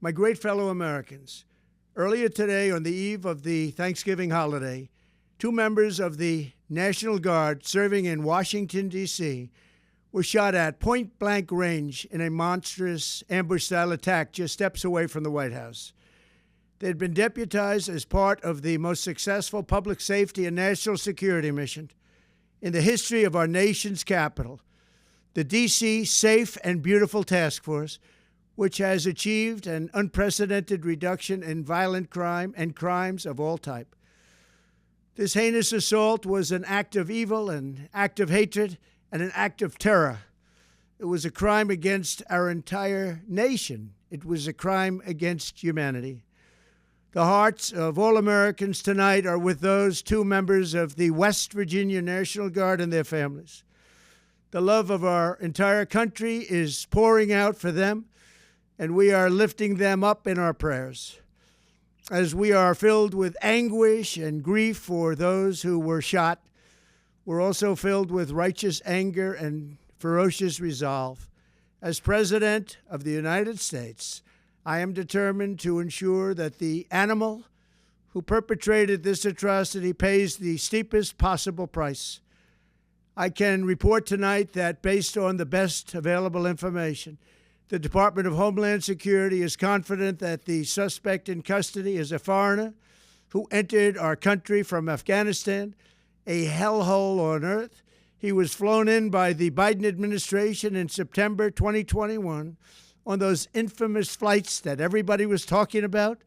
My great fellow Americans, earlier today, on the eve of the Thanksgiving holiday, 2 members of the National Guard serving in Washington, D.C., were shot at point-blank range in a monstrous ambush-style attack just steps away from the White House. They had been deputized as part of the most successful public safety and national security mission in the history of our nation's capital, the D.C. Safe and Beautiful Task Force, which has achieved an unprecedented reduction in violent crime and crimes of all type. This heinous assault was an act of evil, an act of hatred, and an act of terror. It was a crime against our entire nation. It was a crime against humanity. The hearts of all Americans tonight are with those 2 members of the West Virginia National Guard and their families. The love of our entire country is pouring out for them, and we are lifting them up in our prayers. As we are filled with anguish and grief for those who were shot, we're also filled with righteous anger and ferocious resolve. As President of the United States, I am determined to ensure that the animal who perpetrated this atrocity pays the steepest possible price. I can report tonight that, based on the best available information, the Department of Homeland Security is confident that the suspect in custody is a foreigner who entered our country from Afghanistan, a hellhole on earth. He was flown in by the Biden administration in September 2021 on those infamous flights that everybody was talking about.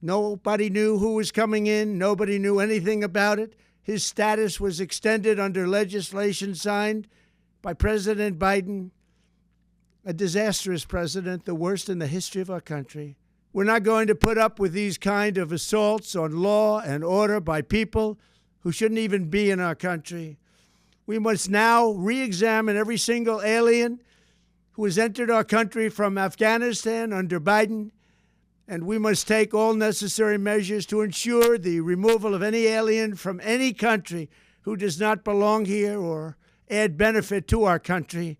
Nobody knew who was coming in. Nobody knew anything about it. His status was extended under legislation signed by President Biden, a disastrous president, the worst in the history of our country. We're not going to put up with these kind of assaults on law and order by people who shouldn't even be in our country. We must now re-examine every single alien who has entered our country from Afghanistan under Biden, and we must take all necessary measures to ensure the removal of any alien from any country who does not belong here or add benefit to our country.